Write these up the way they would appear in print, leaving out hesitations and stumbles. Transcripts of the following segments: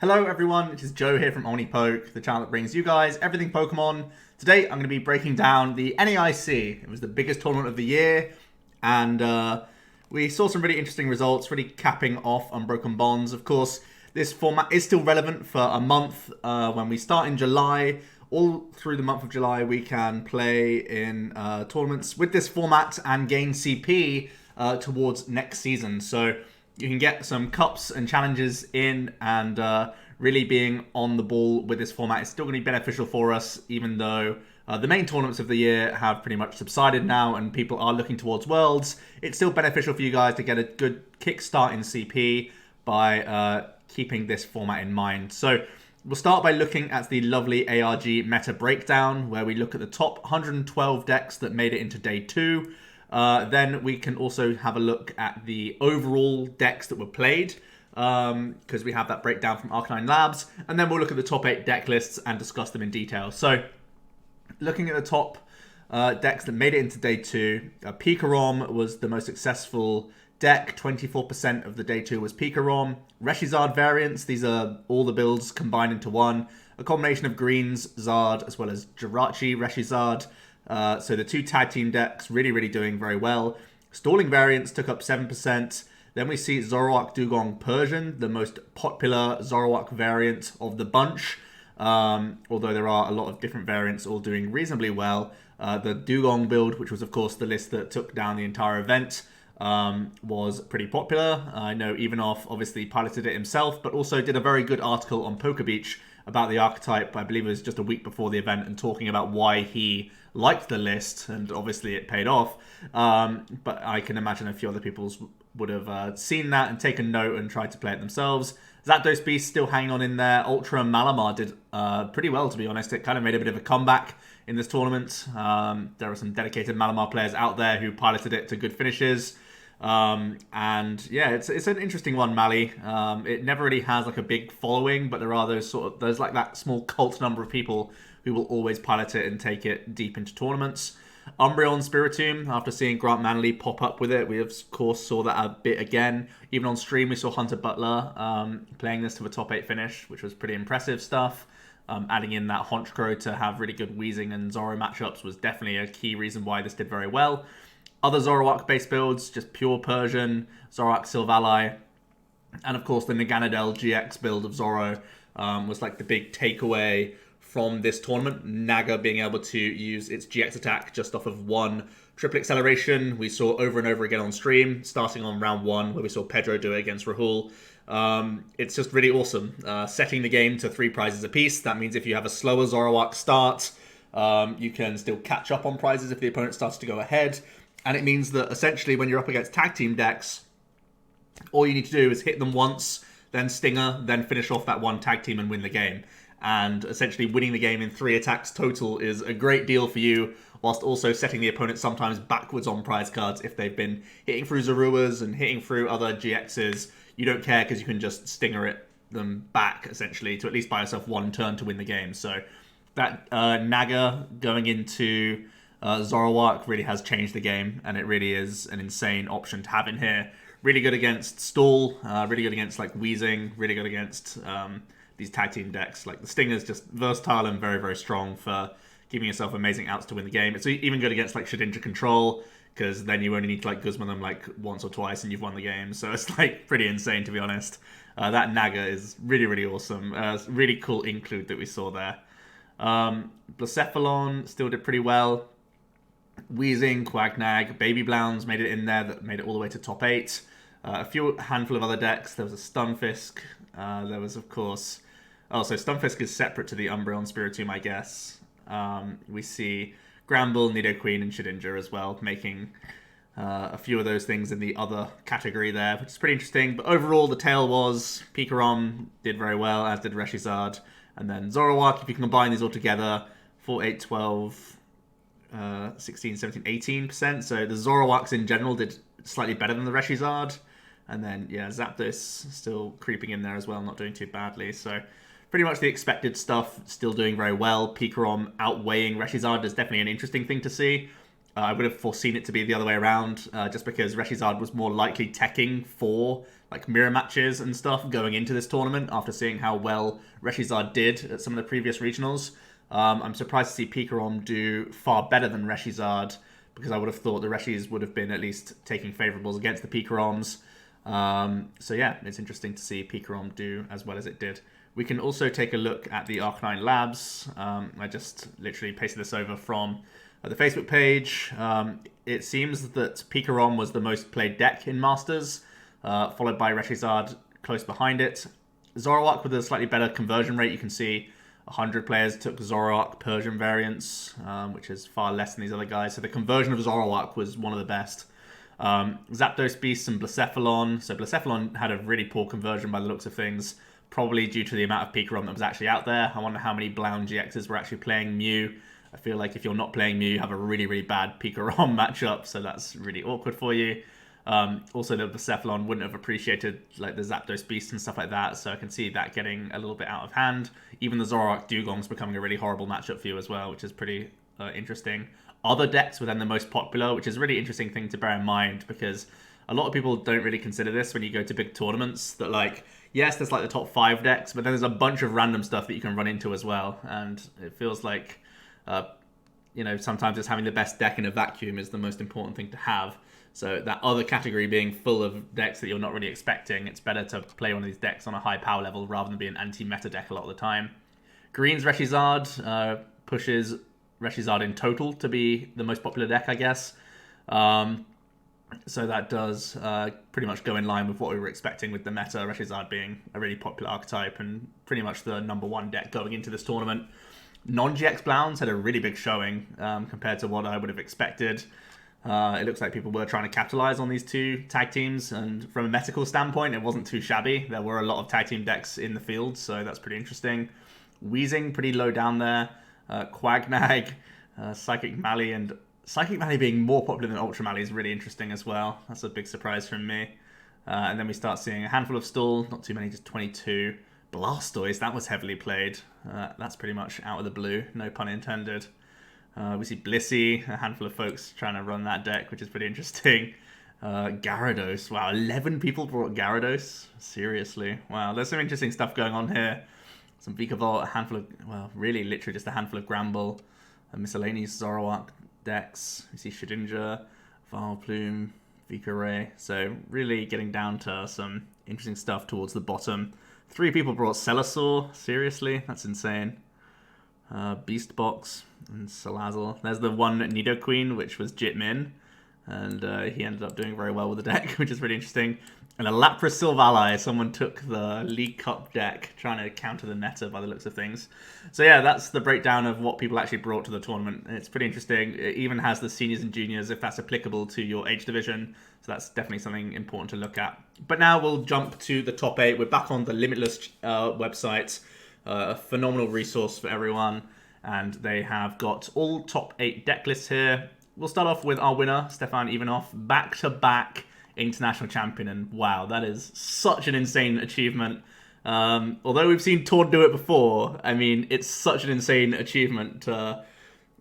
Hello everyone, it is Joe here from OmniPoke, the channel that brings you guys everything Pokemon. Today I'm going to be breaking down the NAIC. It was the biggest tournament of the year, and we saw some really interesting results, really capping off Unbroken Bonds. Of course, this format is still relevant for a month. When we start in July, all through the month of July, we can play in tournaments with this format and gain CP towards next season. So you can get some cups and challenges in, and really being on the ball with this format is still going to be beneficial for us, even though the main tournaments of the year have pretty much subsided now and people are looking towards Worlds. It's still beneficial for you guys to get a good kickstart in CP by keeping this format in mind. So we'll start by looking at the lovely ARG Meta Breakdown, where we look at the top 112 decks that made it into Day 2. Then we can also have a look at the overall decks that were played, because we have that breakdown from Arcanine Labs. And then we'll look at the top 8 deck lists and discuss them in detail. So, looking at the top decks that made it into Day 2, Pikarom was the most successful deck. 24% of the Day 2 was Pikarom. Reshizard variants, these are all the builds combined into one. A combination of Greens, Zard, as well as Jirachi, Reshizard. So the two tag team decks really doing very well. Stalling variants took up 7%. Then we see Zoroark Dugong Persian, the most popular Zoroark variant of the bunch. Although there are a lot of different variants all doing reasonably well. The Dugong build, which was of course the list that took down the entire event, was pretty popular. I know Ivanov obviously piloted it himself, but also did a very good article on Poker Beach about the archetype. I believe it was just a week before the event, and talking about why he liked the list, and obviously it paid off. But I can imagine a few other people would have seen that and taken note and tried to play it themselves. Zapdos Beast still hanging on in there. Ultra Malamar did pretty well, to be honest. It kind of made a bit of a comeback in this tournament. There are some dedicated Malamar players out there who piloted it to good finishes. And yeah, it's an interesting one, Mali. It never really has like a big following, but there are there's like that small cult number of people who will always pilot it and take it deep into tournaments. Umbreon Spiritomb, after seeing Grant Manley pop up with it, we of course saw that a bit again. Even on stream, we saw Hunter Butler playing this to a top 8 finish, which was pretty impressive stuff. Adding in that Honchkrow to have really good Weezing and Zoro matchups was definitely a key reason why this did very well. Other Zoroark-based builds, just pure Persian, Zoroark Silvally, and of course the Naganadel GX build of Zoro was like the big takeaway from this tournament. Naga being able to use its GX attack just off of one triple acceleration. We saw over and over again on stream, starting on round 1, where we saw Pedro do it against Rahul. It's just really awesome. Setting the game to 3 prizes apiece. That means if you have a slower Zoroark start, you can still catch up on prizes if the opponent starts to go ahead. And it means that essentially when you're up against tag team decks, all you need to do is hit them once, then Stinger, then finish off that one tag team and win the game. And essentially winning the game in 3 attacks total is a great deal for you, whilst also setting the opponent sometimes backwards on prize cards. If they've been hitting through Zoruas and hitting through other GXs, you don't care because you can just Stinger them back, essentially, to at least buy yourself 1 turn to win the game. So that Naga going into Zoroark really has changed the game, and it really is an insane option to have in here. Really good against Stall, really good against like Weezing, really good against these tag team decks. Like the Stinger's just versatile and very strong for giving yourself amazing outs to win the game. It's even good against like Shedinja Control, because then you only need to like Guzma them like once or twice and you've won the game. So it's like pretty insane, to be honest. That Naga is really awesome. Really cool include that we saw there. Blacephalon still did pretty well. Weezing, Quagnag, Baby Blounds made it in there, that made it all the way to top 8. A handful of other decks. There was a Stunfisk. There was, of course... Oh, so Stunfisk is separate to the Umbreon Spiritomb, I guess. We see Gramble, Nidoqueen, and Shedinja as well, making a few of those things in the other category there, which is pretty interesting. But overall, the tale was Pikarom did very well, as did Reshizard. And then Zoroark, if you can combine these all together, 4, 8, 12... 16, 17, 18%. So the Zoroarks in general did slightly better than the Reshizard. And then, yeah, Zapdos still creeping in there as well, not doing too badly. So pretty much the expected stuff, still doing very well. Pikarom outweighing Reshizard is definitely an interesting thing to see. I would have foreseen it to be the other way around, just because Reshizard was more likely teching for like mirror matches and stuff going into this tournament after seeing how well Reshizard did at some of the previous regionals. I'm surprised to see Pikarom do far better than Reshizard, because I would have thought the Reshis would have been at least taking favourables against the Pikaroms. So yeah, it's interesting to see Pikarom do as well as it did. We can also take a look at the Arc9 Labs. I just literally pasted this over from the Facebook page. It seems that Pikarom was the most played deck in Masters, followed by Reshizard close behind it. Zoroark with a slightly better conversion rate. You can see 100 players took Zoroark Persian variants, which is far less than these other guys. So the conversion of Zoroark was one of the best. Zapdos Beast and Blacephalon. So Blacephalon had a really poor conversion by the looks of things, probably due to the amount of Pikarom that was actually out there. I wonder how many Blound GXs were actually playing Mew. I feel like if you're not playing Mew, you have a really, really bad Pikarom matchup, so that's really awkward for you. Also, the Blacephalon wouldn't have appreciated like the Zapdos Beast and stuff like that, so I can see that getting a little bit out of hand. Even the Zoroark Dugong's becoming a really horrible matchup for you as well, which is pretty interesting. Other decks were then the most popular, which is a really interesting thing to bear in mind, because a lot of people don't really consider this when you go to big tournaments, that like, yes, there's like the top 5 decks, but then there's a bunch of random stuff that you can run into as well, and it feels like you know, sometimes just having the best deck in a vacuum is the most important thing to have. So that other category being full of decks that you're not really expecting, it's better to play one of these decks on a high power level rather than be an anti-meta deck a lot of the time. Green's Reshizard pushes Reshizard in total to be the most popular deck, I guess. So that does pretty much go in line with what we were expecting with the meta, Reshizard being a really popular archetype and pretty much the #1 deck going into this tournament. Non-GX Blounds had a really big showing compared to what I would have expected. It looks like people were trying to capitalize on these two tag teams, and from a metical standpoint, it wasn't too shabby. There were a lot of tag team decks in the field, so that's pretty interesting. Wheezing, pretty low down there. Quagnag, Psychic Mally, and Psychic Mally being more popular than Ultra Mally is really interesting as well. That's a big surprise from me. And then we start seeing a handful of Stall, not too many, just 22. Blastoise, that was heavily played. That's pretty much out of the blue, no pun intended. We see Blissey, a handful of folks trying to run that deck, which is pretty interesting. Gyarados, wow, 11 people brought Gyarados? Seriously, wow, there's some interesting stuff going on here. Some Vikavolt, a handful of, well, really literally just a handful of Gramble, miscellaneous Zoroark decks. We see Shedinja, Vileplume, Vikaray, so really getting down to some interesting stuff towards the bottom. 3 people brought Celosaur. Seriously? That's insane. Beast Box and Salazzle. There's the one Nidoqueen, which was Jitmin. And he ended up doing very well with the deck, which is pretty interesting. And a Lapras Silvally. Someone took the League Cup deck, trying to counter the meta by the looks of things. So yeah, that's the breakdown of what people actually brought to the tournament. It's pretty interesting. It even has the seniors and juniors, if that's applicable to your age division. So that's definitely something important to look at. But now we'll jump to the top 8. We're back on the Limitless website. A phenomenal resource for everyone. And they have got all top 8 deck lists here. We'll start off with our winner, Stefan Ivanov, back-to-back international champion. And wow, that is such an insane achievement. Although we've seen Tord do it before, I mean, it's such an insane achievement to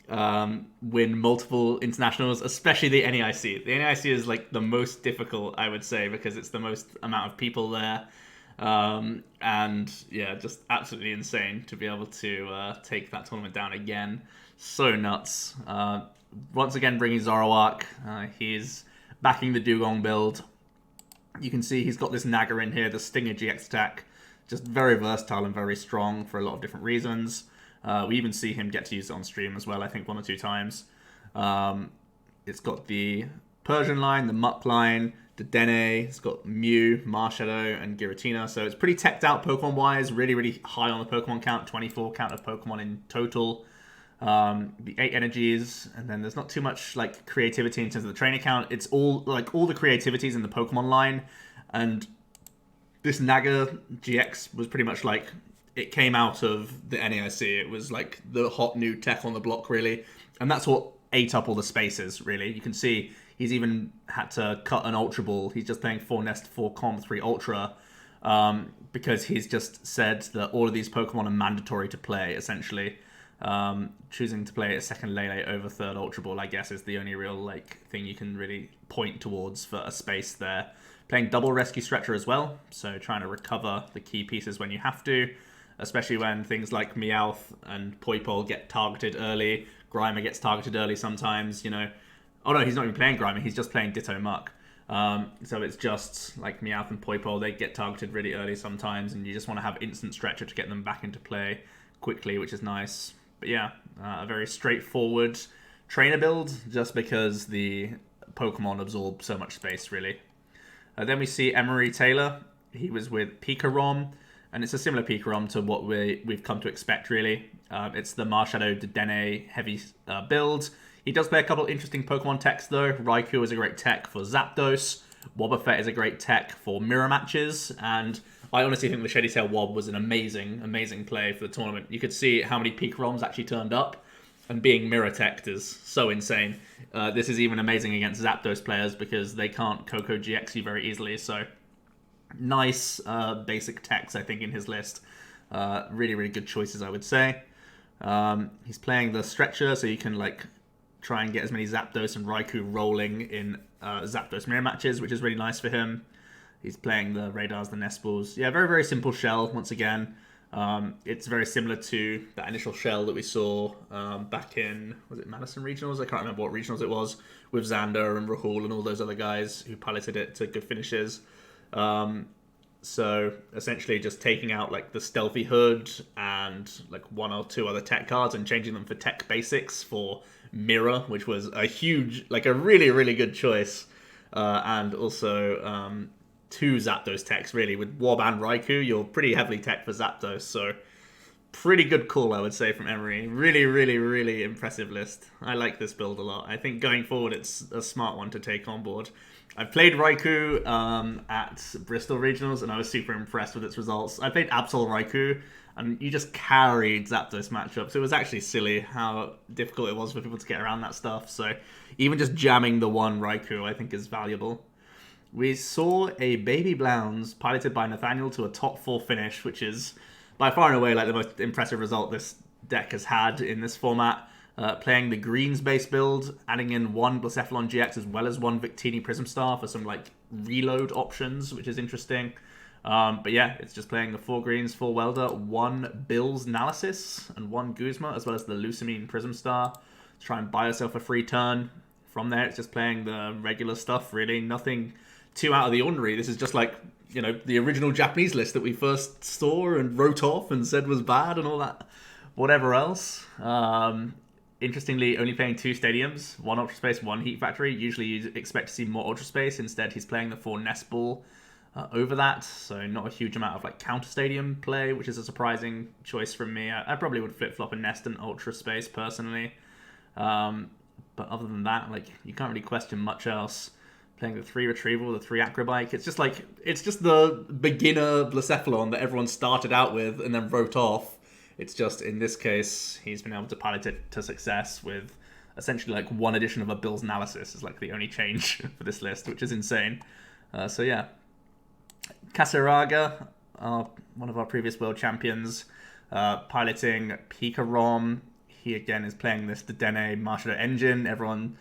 win multiple internationals, especially the NAIC. The NAIC is like the most difficult, I would say, because it's the most amount of people there. And yeah, just absolutely insane to be able to take that tournament down again. So nuts. Once again, bringing Zoroark. He's backing the Dugong build. You can see he's got this Naga in here, the Stinger GX attack. Just very versatile and very strong for a lot of different reasons. We even see him get to use it on stream as well, I think 1 or 2 times. It's got the Persian line, the Muck line, the Dene, it's got Mew, Marshadow, and Giratina. So it's pretty teched out Pokemon-wise, really, really high on the Pokemon count, 24 count of Pokemon in total. The 8 energies, and then there's not too much like creativity in terms of the trainer count. It's all like all the creativities in the Pokemon line, and this Naga GX was pretty much like it came out of the NAIC. It was like the hot new tech on the block, really, and that's what ate up all the spaces. Really, you can see he's even had to cut an Ultra Ball. He's just playing 4 Nest, 4 Com, 3 Ultra, because he's just said that all of these Pokemon are mandatory to play essentially. Choosing to play a second Lele over third Ultra Ball, I guess, is the only real like thing you can really point towards for a space there. Playing double Rescue Stretcher as well, so trying to recover the key pieces when you have to, especially when things like Meowth and Poipole get targeted early. Grimer gets targeted early sometimes, you know. Oh no, he's not even playing Grimer, he's just playing Ditto Muck. So it's just like Meowth and Poipole, they get targeted really early sometimes, and you just want to have instant Stretcher to get them back into play quickly, which is nice. But yeah, a very straightforward trainer build, just because the Pokemon absorb so much space, really. Then we see Emery Taylor. He was with Pikarom, and it's a similar Pikarom to what we've come to expect, really. It's the Marshadow Dedenne heavy build. He does play a couple interesting Pokemon techs, though. Raikou is a great tech for Zapdos. Wobbuffet is a great tech for mirror matches, and I honestly think the Shady Tail Wob was an amazing, amazing play for the tournament. You could see how many Pikaroms actually turned up, and being mirror teched is so insane. This is even amazing against Zapdos players because they can't Coco GX you very easily, so nice basic techs, I think, in his list. Really, really good choices, I would say. He's playing the Stretcher, so you can like try and get as many Zapdos and Raikou rolling in Zapdos mirror matches, which is really nice for him. He's playing the Radars, the Nestballs. Yeah, very, very simple shell, once again. It's very similar to that initial shell that we saw back in, was it Madison Regionals? I can't remember what Regionals it was, with Xander and Rahul and all those other guys who piloted it to good finishes. So essentially just taking out like the Stealthy Hood and like one or two other tech cards and changing them for tech basics for Mirror, which was a huge, like a really, really good choice. And also two Zapdos techs, really. With Wob and Raikou, you're pretty heavily tech for Zapdos, so pretty good call, I would say, from Emery. Really, really, really impressive list. I like this build a lot. I think going forward, it's a smart one to take on board. I've played Raikou at Bristol Regionals, and I was super impressed with its results. I played Absol Raikou, and you just carried Zapdos matchups. It was actually silly how difficult it was for people to get around that stuff. So even just jamming the one Raikou, I think, is valuable. We saw a Baby Blounds piloted by Nathaniel to a top 4 finish, which is by far and away like the most impressive result this deck has had in this format. Playing the greens base build, adding in one Blacephalon GX as well as one Victini Prism Star for some like reload options, which is interesting. But yeah, it's just playing the 4 greens, 4 Welder, 1 Bill's Analysis, and 1 Guzma, as well as the Lucamine Prism Star to try and buy yourself a free turn. From there, it's just playing the regular stuff, really. Nothing too out of the ordinary. This is just like, you know, the original Japanese list that we first saw and wrote off and said was bad and all that, whatever else. Interestingly, only playing 2 stadiums, 1 Ultra Space, 1 Heat Factory. Usually you'd expect to see more Ultra Space. Instead, he's playing the 4 Nest Ball over that. So not a huge amount of like counter stadium play, which is a surprising choice from me. I probably would flip-flop a Nest and Ultra Space personally. But other than that, like, you can't really question much else. Playing the 3 Retrieval, the 3 Acrobike. It's just like, it's just the beginner Blacephalon that everyone started out with and then wrote off. It's just, in this case, he's been able to pilot it to success with essentially like 1 edition of a Bill's Analysis is like the only change for this list, which is insane. So yeah. Kasaraga, one of our previous world champions, piloting Pikarom. He again is playing this Dedenne Marshadow engine. Everyone,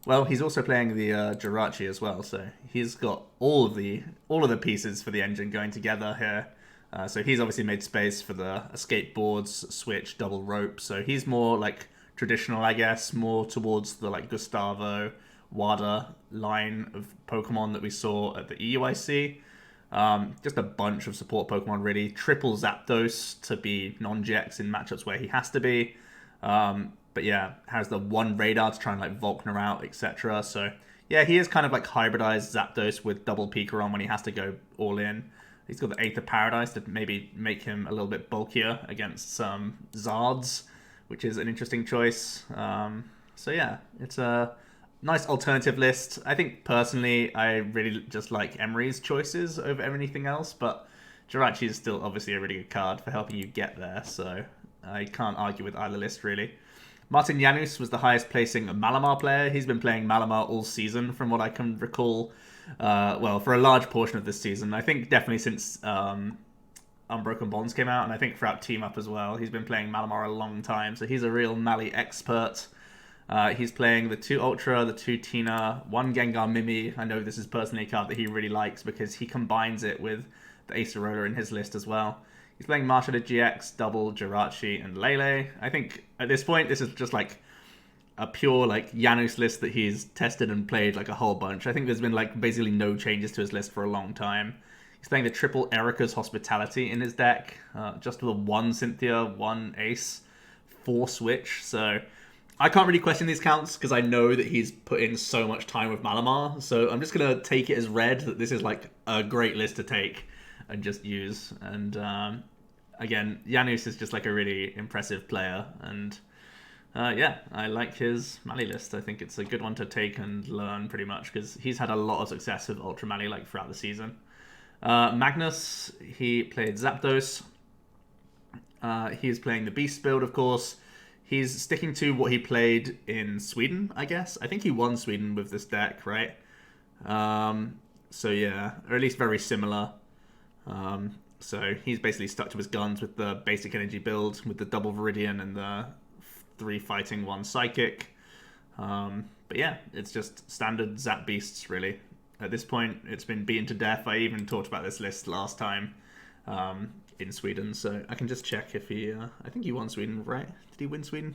well, he's also playing the Jirachi as well, so he's got all of the pieces for the engine going together here. So he's obviously made space for the escape boards, switch, double rope. So he's more like traditional, I guess, more towards the like Gustavo, Wada line of Pokemon that we saw at the EUIC. Just a bunch of support Pokemon, really. Triple Zapdos to be non-GX in matchups where he has to be. But yeah, has the 1 Radar to try and like Volkner out, etc. So yeah, he is kind of like hybridized Zapdos with double Pikarom when he has to go all in. He's got the Aether Paradise to maybe make him a little bit bulkier against some Zards, which is an interesting choice. So yeah, it's a nice alternative list. I think personally, I really just like Emery's choices over anything else, but Jirachi is still obviously a really good card for helping you get there, so I can't argue with either list, really. Martin Yanis was the highest placing Malamar player. He's been playing Malamar all season, from what I can recall. Well, for a large portion of this season. I think definitely since Unbroken Bonds came out, and I think throughout Team Up as well. He's been playing Malamar a long time, so he's a real Mali expert. He's playing the 2 Ultra, the 2 Tina, 1 Gengar Mimi. I know this is personally a card that he really likes because he combines it with the Acerola in his list as well. He's playing Marshala GX, Double, Jirachi, and Lele. I think at this point, this is just like a pure like Yanis list that he's tested and played like a whole bunch. I think there's been like basically no changes to his list for a long time. He's playing the triple Erica's Hospitality in his deck, just with a 1 Cynthia, 1 Ace, 4 Switch. So I can't really question these counts because I know that he's put in so much time with Malamar. So I'm just going to take it as read that this is like a great list to take and just use. And again, Yanis is just like a really impressive player. And yeah, I like his Mali list. I think it's a good one to take and learn pretty much because he's had a lot of success with Ultra Mali like throughout the season. Magnus, he played Zapdos. He's playing the Beast build, of course. He's sticking to what he played in Sweden, I guess. I think he won Sweden with this deck, right? So yeah, or at least very similar. So he's basically stuck to his guns with the basic energy build, with the double Viridian and the 3 fighting, 1 psychic. But yeah, it's just standard Zap Beasts, really. At this point, it's been beaten to death. I even talked about this list last time in Sweden, so I can just check if he... I think he won Sweden, right? Did he win Sweden?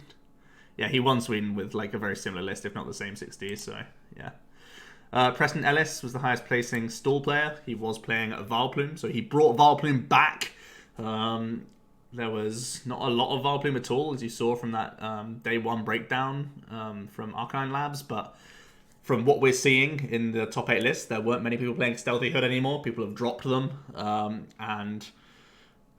Yeah, he won Sweden with like a very similar list, if not the same 60, so yeah. Preston Ellis was the highest placing stall player. He was playing at Vileplume, so he brought Vileplume back. There was not a lot of Vileplume at all, as you saw from that day 1 breakdown from Arcanine Labs, but from what we're seeing in the top 8 list, there weren't many people playing Stealthy Hood anymore. People have dropped them, and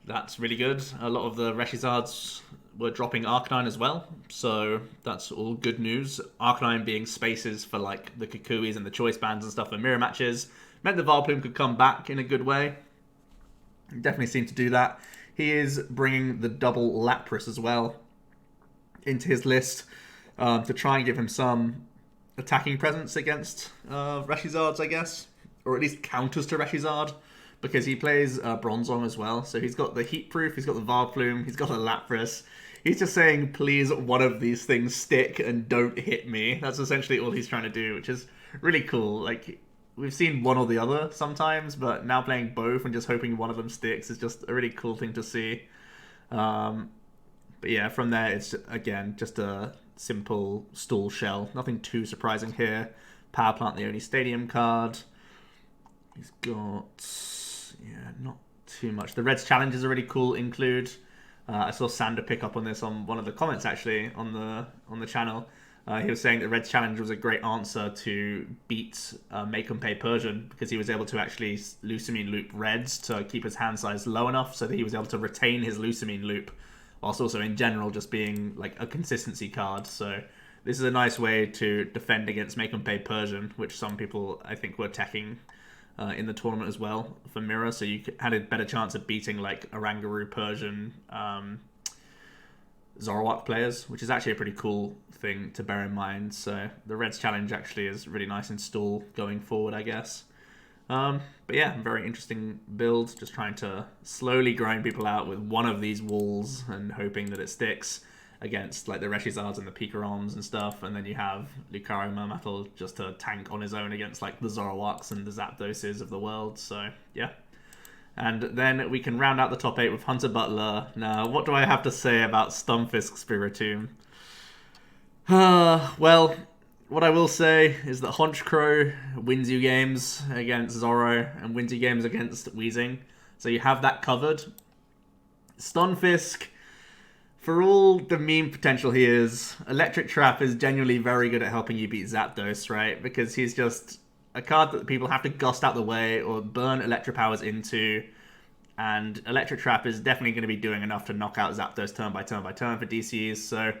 that's really good. A lot of the Reshizards were dropping Arcanine as well, so that's all good news. Arcanine being spaces for like the Kukuis and the Choice Bands and stuff for mirror matches meant that Vileplume could come back in a good way. Definitely seemed to do that. He is bringing the double Lapras as well into his list to try and give him some attacking presence against Reshizards, I guess, or at least counters to Reshizard, because he plays Bronzong as well. So he's got the Heat Proof, he's got the Vileplume, he's got a Lapras. He's just saying, please, one of these things stick and don't hit me. That's essentially all he's trying to do, which is really cool. Like, we've seen one or the other sometimes, but now playing both and just hoping one of them sticks is just a really cool thing to see. But yeah, from there, it's, again, just a simple stall shell. Nothing too surprising here. Power Plant, the only stadium card. He's got, yeah, not too much. The Reds challenges are really cool include. I saw Sander pick up on this on one of the comments actually on the channel. He was saying that Red's challenge was a great answer to beat Make 'em Pay Persian because he was able to actually Lusamine loop Reds to keep his hand size low enough so that he was able to retain his Lusamine loop, whilst also in general just being like a consistency card. So this is a nice way to defend against Make 'em Pay Persian, which some people I think were teching in the tournament as well for Mirror, so you had a better chance of beating like Orangaroo Persian Arawak players, which is actually a pretty cool thing to bear in mind. So the Reds challenge actually is really nice in stall going forward, I guess. But yeah, very interesting build, just trying to slowly grind people out with one of these walls and hoping that it sticks against like the Reshizards and the Picaroms and stuff, and then you have Lucario Mermattle just to tank on his own against like the Zorawaks and the Zapdoses of the world. So yeah, and then we can round out the top 8 with Hunter Butler. Now, what do I have to say about Stunfisk Spiritomb? Well, what I will say is that Honchkrow wins you games against Zoro and wins you games against Weezing, so you have that covered. Stunfisk, for all the meme potential he is, Electric Trap is genuinely very good at helping you beat Zapdos, right? Because he's just a card that people have to gust out the way or burn Electropowers into, and Electric Trap is definitely going to be doing enough to knock out Zapdos turn by turn by turn for DCs, so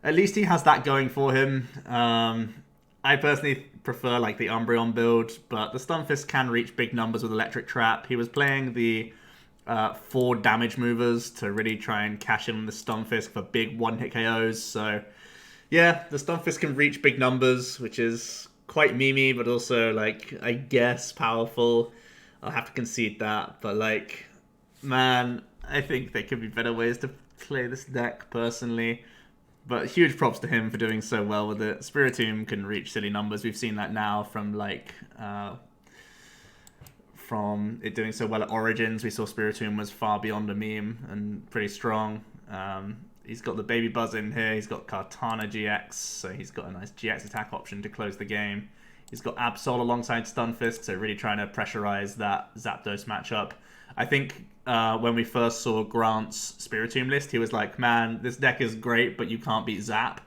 at least he has that going for him. I personally prefer like the Umbreon build, but the Stunfisk can reach big numbers with Electric Trap. He was playing the 4 damage movers to really try and cash in on the Stunfisk for big one-hit KOs. So yeah, the Stunfisk can reach big numbers, which is quite memey, but also like, I guess, powerful. I'll have to concede that, but like, Man, I think there could be better ways to play this deck, personally. But huge props to him for doing so well with it. Spiritomb can reach silly numbers. We've seen that now from from it doing so well at Origins. We saw Spiritomb was far beyond a meme and pretty strong. He's got the Baby Buzz in here. He's got Kartana GX, so he's got a nice GX attack option to close the game. He's got Absol alongside Stunfisk, so really trying to pressurize that Zapdos matchup. I think when we first saw Grant's Spiritomb list, he was like, man, this deck is great, but you can't beat Zap.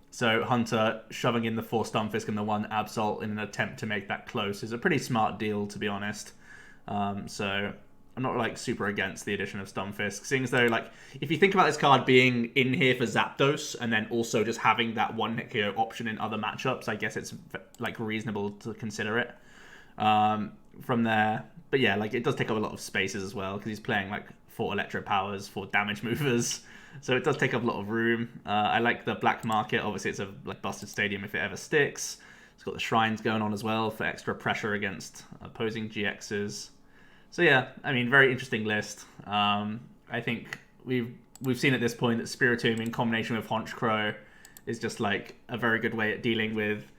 So Hunter shoving in the 4 Stunfisk and the 1 Absol in an attempt to make that close is a pretty smart deal, to be honest. So I'm not like super against the addition of Stunfisk, seeing as though, like, if you think about this card being in here for Zapdos and then also just having that 1-hit KO option in other matchups, I guess it's like reasonable to consider it from there. But yeah, like, it does take up a lot of spaces as well because he's playing like 4 Electro Powers, 4 damage movers, so it does take up a lot of room. I like the black market. Obviously, it's a like busted stadium if it ever sticks. It's got the shrines going on as well for extra pressure against opposing GXs. So yeah, I mean, very interesting list. I think we've seen at this point that Spiritomb in combination with Honchkrow is just like a very good way at dealing with.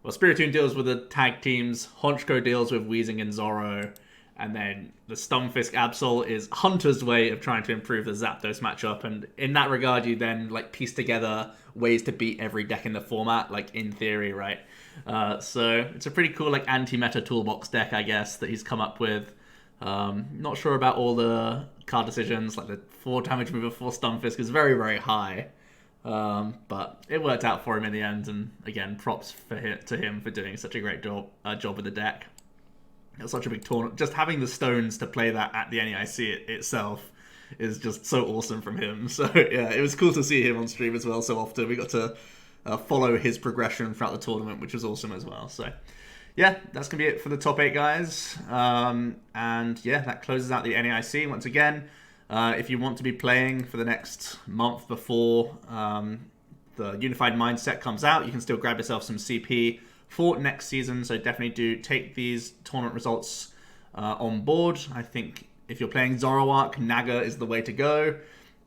Well, Spiritomb deals with the tag teams, Honchkrow deals with Weezing and Zoro, and then the Stunfisk Absol is Hunter's way of trying to improve the Zapdos matchup. And in that regard, you then like piece together ways to beat every deck in the format, like in theory, right? So it's a pretty cool like anti-meta toolbox deck, I guess, that he's come up with. Not sure about all the card decisions, like the 4 damage mover, 4 Stunfisk is very, very high. But it worked out for him in the end, and again, props to him for doing such a great job with the deck. It's such a big tournament. Just having the stones to play that at the NAIC itself is just so awesome from him. So yeah, it was cool to see him on stream as well so often. We got to follow his progression throughout the tournament, which was awesome as well. So yeah, that's going to be it for the top 8, guys. And yeah, that closes out the NAIC once again. If you want to be playing for the next month before the Unified Mindset comes out, you can still grab yourself some CP for next season. So definitely do take these tournament results on board. I think if you're playing Arawak, Naga is the way to go.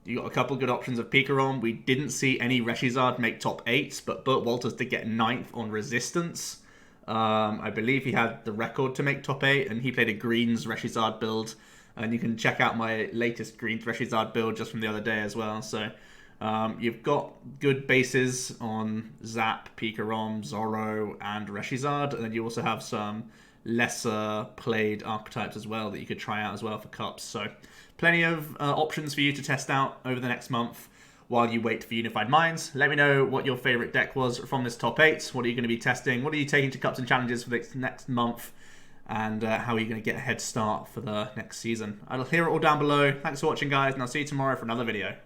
You got a couple good options of Pikarom. We didn't see any Reshizard make top 8, but Burt Walters did get 9th on Resistance. I believe he had the record to make top 8, and he played a Greens Reshizard build. And you can check out my latest Greens Reshizard build just from the other day as well. So you've got good bases on Zap, Pikarom, Zoro, and Reshizard. And then you also have some lesser played archetypes as well that you could try out as well for Cups. So plenty of options for you to test out over the next month while you wait for Unified Minds. Let me know what your favorite deck was from this top 8. What are you going to be testing? What are you taking to Cups and Challenges for the next month? And how are you going to get a head start for the next season? I'll hear it all down below. Thanks for watching, guys, and I'll see you tomorrow for another video.